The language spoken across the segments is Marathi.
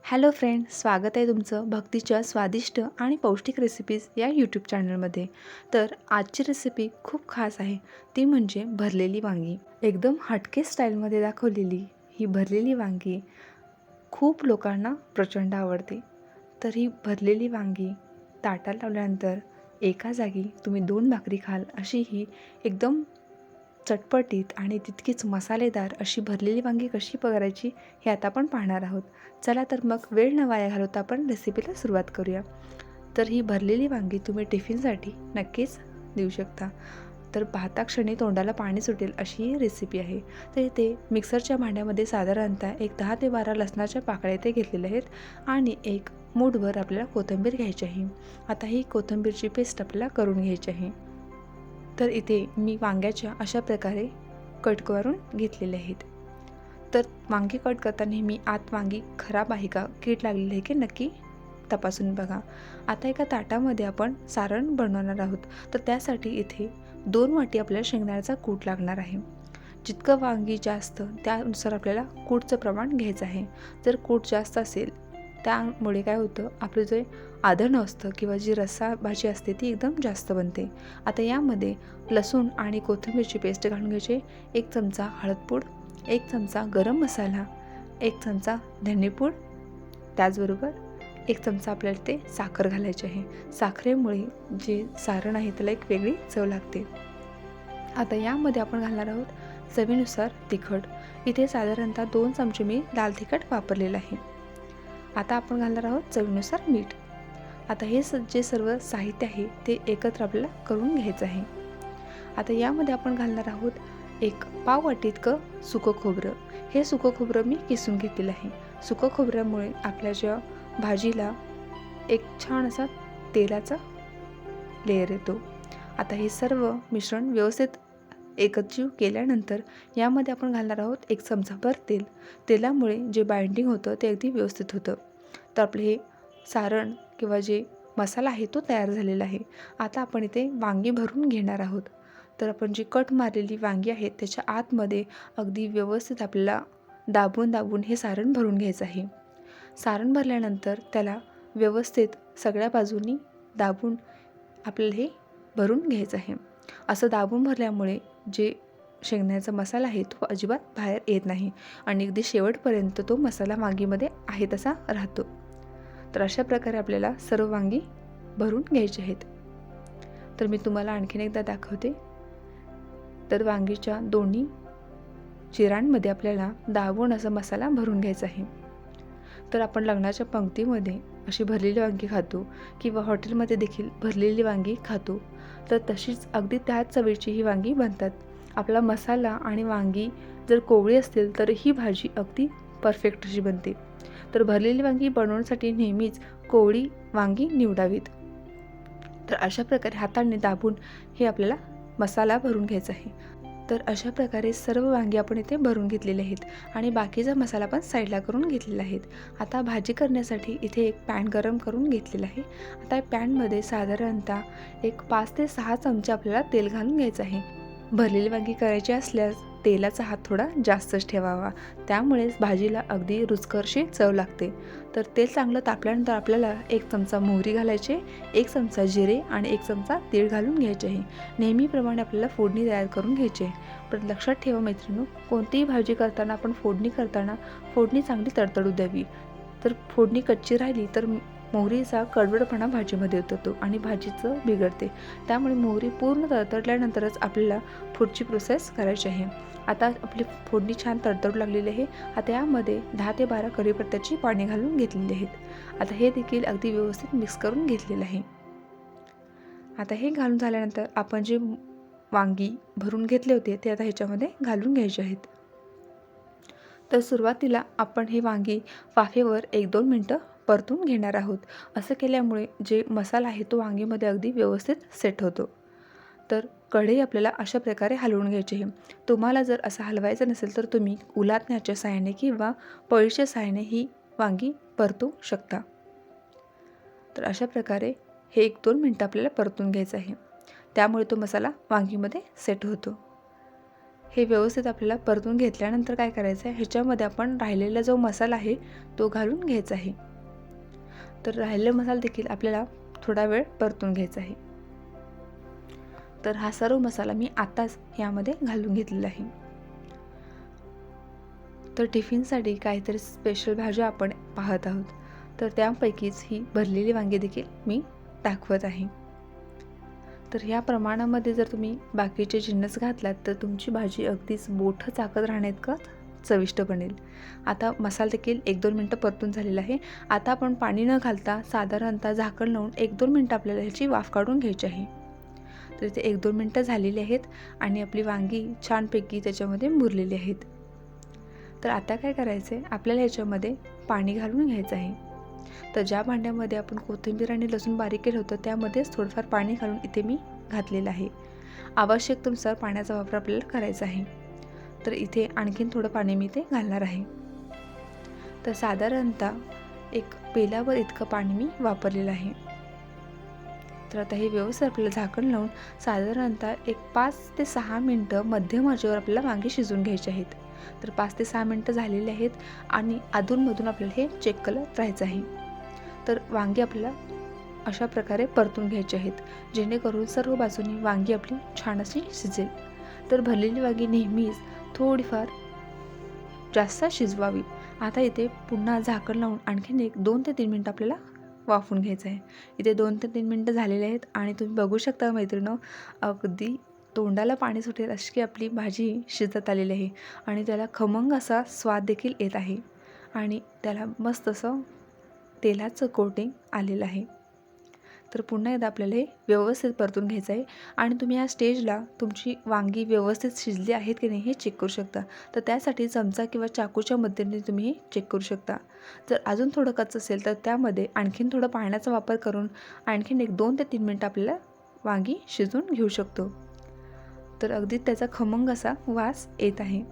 हॅलो फ्रेंड, स्वागत आहे तुमचं भक्तीच्या स्वादिष्ट आणि पौष्टिक रेसिपीज या यूट्यूब चॅनलमध्ये. तर आजची रेसिपी खूप खास आहे, ती म्हणजे भरलेली वांगी. एकदम हटके स्टाईलमध्ये दाखवलेली ही भरलेली वांगी खूप लोकांना प्रचंड आवडते. तर ही भरलेली वांगी ताटाला लावल्यानंतर एका जागी तुम्ही 2 भाकरी खाल अशी ही एकदम चटपटीत आणि तितकीच मसालेदार अशी भरलेली वांगी कशी करायची हे आता आपण पाहणार आहोत. चला तर मग वेळ न वाया घालवता आपण रेसिपीला सुरुवात करूया. तर ही भरलेली वांगी तुम्ही टिफिनसाठी नक्कीच देऊ शकता. तर पाहता क्षणी तोंडाला पाणी सुटेल अशी ही रेसिपी आहे. तर इथे मिक्सरच्या भांड्यामध्ये साधारणतः एक 10 ते 12 लसणाच्या पाकळ्या इथे घेतलेल्या आहेत आणि एक मूठभर आपल्याला कोथिंबीर घ्यायची आहे. आता ही कोथिंबीरची पेस्ट आपल्याला करून घ्यायची आहे. तर इथे मी वांग्याच्या अशा प्रकारे कट करून घेतलेले आहेत. तर वांगी कट करताना मी आत वांगी खराब आहे का, कीड लागलेली आहे की नक्की तपासून बघा. आता एका ताटामध्ये आपण सारण बनवणार आहोत. तर त्यासाठी इथे 2 वाटी आपल्याला शेंगदाण्याचा कूट लागणार आहे. जितकं वांगी जास्त त्यानुसार आपल्याला कूटचं प्रमाण घ्यायचं आहे. जर कूट जास्त असेल त्यामुळे काय होतं, आपलं जे आधण असतं किंवा जी रस्सा भाजी असते ती एकदम जास्त बनते. आता यामध्ये लसूण आणि कोथिंबीरची पेस्ट घालून घ्यायची. 1 चमचा हळदपूड, 1 चमचा गरम मसाला, 1 चमचा धनेपूड, त्याचबरोबर 1 चमचा आपल्याला ते साखर घालायची आहे. साखरेमुळे जे सारण आहे त्याला एक वेगळी चव लागते. आता यामध्ये आपण घालणार आहोत चवीनुसार तिखट. इथे साधारणतः 2 चमचे मी लाल तिखट वापरलेलं आहे. आता आपण घालणार आहोत चवीनुसार मीठ. आता हे जे सर्व साहित्य आहे ते एकत्र आपल्याला करून घ्यायचं आहे. आता यामध्ये आपण घालणार आहोत एक पाव वाटी इतकं सुकं खोबरं. हे सुकं खोबरं मी किसून घेतलेलं आहे. सुकं खोबऱ्यामुळे आपल्या ज्या भाजीला एक छान असा तेलाचा लेयर येतो. आता हे सर्व मिश्रण व्यवस्थित एकजीव केल्यानंतर यामध्ये आपण घालणार आहोत 1 चमचाभर तेल. तेलामुळे जे बाइंडिंग होतं ते अगदी व्यवस्थित होतं. तर आपले हे सारण किंवा जे मसाला आहे तो तयार झालेला आहे. आता आपण इथे वांगी भरून घेणार आहोत. तर आपण जी कट मारलेली वांगी आहेत त्याच्या आतमध्ये अगदी व्यवस्थित आपल्याला दाबून हे सारण भरून घ्यायचं आहे. सारण भरल्यानंतर त्याला व्यवस्थित सगळ्या बाजूंनी दाबून आपल्याला हे भरून घ्यायचं आहे. असं दाबून भरल्यामुळे जे शेंगदाण्याचा मसाला आहे तो अजिबात बाहेर येत नाही आणि अगदी शेवटपर्यंत तो मसाला वांगीमध्ये आहे तसा राहतो. तर अशा प्रकारे आपल्याला सर्व वांगी भरून घ्यायची आहेत. तर मी तुम्हाला आणखीन एकदा दाखवते. तर वांगीच्या दोन्ही चिरांमध्ये आपल्याला दाबून असा मसाला भरून घ्यायचा आहे. तर आपण लग्नाच्या पंक्तीमध्ये अशी भरलेली वांगी खातो किंवा हॉटेलमध्ये देखील भरलेली वांगी खातो. तर तशीच अगदी त्याच चवीची ही वांगी बनतात. आपला मसाला आणि वांगी जर कोवळी असतील तर ही भाजी अगदी परफेक्ट अशी बनते. तर भरलेली वांगी बनवण्यासाठी नेहमीच कोवळी वांगी निवडावीत. तर अशा प्रकारे हाताने दाबून हे आपल्याला मसाला भरून घ्यायचा आहे. तर अशा प्रकारे सर्व वांगी आपण इथे भरून घेतलेले आहेत आणि बाकीचा मसाला पण साईडला करून घेतलेला आहे. आता भाजी करण्यासाठी इथे एक पॅन गरम करून घेतलेला आहे. आता पॅनमध्ये साधारणतः एक 5 ते 6 चमचे आपल्याला तेल घालून घ्यायचं आहे. भरलेली वांगी करायची असल्यास तेलाचा हात थोडा जास्तच ठेवावा, त्यामुळेच भाजीला अगदी रुचकरशी चव लागते. तर तेल चांगलं तापल्यानंतर आपल्याला 1 चमचा मोहरी घालायचे, 1 चमचा जिरे आणि 1 चमचा तीळ घालून घ्यायचे आहे. नेहमीप्रमाणे आपल्याला फोडणी तयार करून घ्यायची आहे. पण लक्षात ठेवा मैत्रिणींनो, कोणतीही भाजी करताना आपण फोडणी करताना फोडणी चांगली तडतडू द्यावी. तर फोडणी कच्ची राहिली तर मोहरीचा कडवटपणा भाजीमध्ये येतो आणि भाजीचं बिघडते. त्यामुळे मोहरी पूर्ण तडतडल्यानंतरच आपल्याला पुढची प्रोसेस करायची आहे. आता आपली फोडणी छान तडतडू लागलेली आहे. आता यामध्ये 10 ते 12 कढीपत्त्याची पाने घालून घेतलेली आहेत. आता हे देखील अगदी व्यवस्थित मिक्स करून घेतलेलं आहे. आता हे घालून झाल्यानंतर आपण जे वांगी भरून घेतले होते ते आता ह्याच्यामध्ये घालून घ्यायचे आहेत. तर सुरुवातीला आपण हे वांगी वाफेवर 1-2 मिनटं परतून घेणार आहोत. असं केल्यामुळे जे मसाला आहे तो वांगीमध्ये अगदी व्यवस्थित सेट होतो. तर कढई आपल्याला अशा प्रकारे हलवून घ्यायची आहे. तुम्हाला जर असं हलवायचं नसेल तर तुम्ही उलाटण्याच्या सहाय्याने किंवा पळीच्या सहाय्याने ही वांगी परतू शकता. तर अशा प्रकारे हे 1-2 मिनटं आपल्याला परतून घ्यायचं आहे. त्यामुळे तो मसाला वांगीमध्ये सेट होतो. हे व्यवस्थित आपल्याला परतून घेतल्यानंतर काय करायचं आहे, ह्याच्यामध्ये आपण राहिलेला जो मसाला आहे तो घालून घ्यायचा आहे. तर राहिलेला मसाला देखील आपल्याला थोडा वेळ परतून घ्यायचा आहे. तर हा सर्व मसाला मी आताच यामध्ये घालून घेतलेला आहे. तर टिफिनसाठी काहीतरी स्पेशल भाज्या आपण पाहत आहोत, तर त्यापैकीच ही भरलेली वांगी देखील मी दाखवत आहे. तर ह्या प्रमाणामध्ये जर तुम्ही बाकीचे जिन्नस घातलात तर तुमची भाजी अगदीच बोटं चाकत राहण्याइतकं चविष्ट बनेल. आता मसाला देखील 1-2 मिनटं परतून झालेला आहे. आता आपण पाणी न घालता साधारणतः झाकण लावून 1-2 मिनटं आपल्याला ह्याची वाफ काढून घ्यायची आहे. तर इथे 1-2 मिनटं झालेली आहेत आणि आपली वांगी छानपैकी त्याच्यामध्ये मुरलेली आहेत. तर आता काय करायचं आहे, आपल्याला ह्याच्यामध्ये पाणी घालून घ्यायचं आहे. तर ज्या भांड्यामध्ये आपण कोथिंबीर आणि लसूण बारीक केलं होतं त्यामध्येच थोडंफार पाणी घालून इथे मी घातलेलं आहे. आवश्यकतेनुसार पाण्याचा वापर आपल्याला करायचा आहे. तर इथे आणखीन थोडं पाणी मी इथे घालणार आहे. तर साधारणतः एक पेल्यावर इतकं पाणी मी वापरलेलं आहे. तर आता हे व्यवस्थित आपल्याला झाकण लावून साधारणतः एक 5 ते 6 मिनटं मध्यम आचेवर आपल्याला वांगी शिजवून घ्यायची आहेत. तर 5 ते 6 मिनटं झालेली आहेत आणि अधूनमधून आपल्याला हे चेक करत राहायचं आहे. तर वांगी आपल्याला अशा प्रकारे परतून घ्यायची आहेत, जेणेकरून सर्व बाजूनी वांगी आपली छान अशी शिजेल. तर भरलेली वांगी नेहमीच थोडीफार जास्त शिजवावी. आता इथे पुन्हा झाकण लावून आणखीन एक 2 ते 3 मिनटं आपल्याला वाफवून घ्यायचं आहे. इथे 2 ते 3 मिनटं झालेले आहेत आणि तुम्ही बघू शकता मैत्रिणींनो, अगदी तोंडाला पाणी सुटेल अशी आपली भाजी शिजत आलेली आहे आणि त्याला खमंग असा स्वाद देखील येत आहे आणि त्याला मस्त असं तेलाचं कोटिंग आलेलं आहे. तर पुन्हा एकदा आपल्याला हे व्यवस्थित परतून घ्यायचं आहे आणि तुम्ही या स्टेजला तुमची वांगी व्यवस्थित शिजली आहेत की नाही हे चेक करू शकता. तर त्यासाठी चमचा किंवा चाकूच्या मदतीने तुम्ही हे चेक करू शकता. जर अजून थोडं कच्चं असेल तर त्यामध्ये आणखीन थोडं पाण्याचा वापर करून आणखीन एक 2 ते 3 मिनटं आपल्याला वांगी शिजवून घेऊ शकतो. तर अगदी त्याचा खमंग असा वास येत आहे.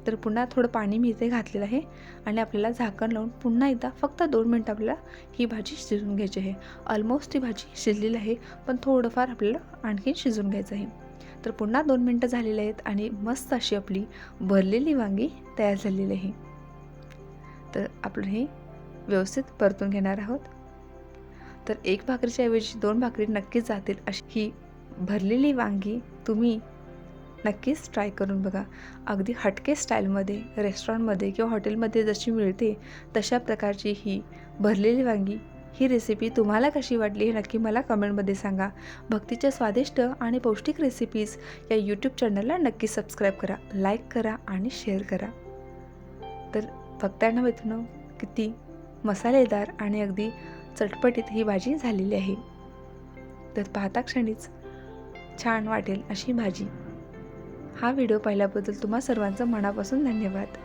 तर पुन्हा थोडं पाणी मी इथे घातलेलं आहे आणि आपल्याला झाकण लावून पुन्हा एकदा फक्त 2 मिनटं आपल्याला ही भाजी शिजवून घ्यायची आहे. ऑलमोस्ट ही भाजी शिजलेली आहे, पण थोडंफार आपल्याला आणखीन शिजवून घ्यायचं आहे. तर पुन्हा 2 मिनटं झालेली आहेत आणि मस्त अशी आपली भरलेली वांगी तयार झालेली आहे. तर आपण हे व्यवस्थित परतून घेणार आहोत. तर एक भाकरीच्या ऐवजी 2 भाकरी नक्कीच जातील अशी ही भरलेली वांगी तुम्ही नक्कीच ट्राय करून बघा. अगदी हटके स्टाईलमध्ये रेस्टॉरंटमध्ये किंवा हॉटेलमध्ये जशी मिळते तशा प्रकारची ही भरलेली वांगी ही रेसिपी तुम्हाला कशी वाटली हे नक्की मला कमेंटमध्ये सांगा. भक्तीच्या स्वादिष्ट आणि पौष्टिक रेसिपीज या यूट्यूब चॅनलला नक्की सबस्क्राईब करा, लाईक करा आणि शेअर करा. तर बघताना मित्रांनो किती मसालेदार आणि अगदी चटपटीत ही भाजी झालेली आहे. तर पाहता क्षणीच छान वाटेल अशी भाजी. हा व्हिडिओ पाहिल्याबद्दल तुम्हा सर्वांचं मनापासून धन्यवाद.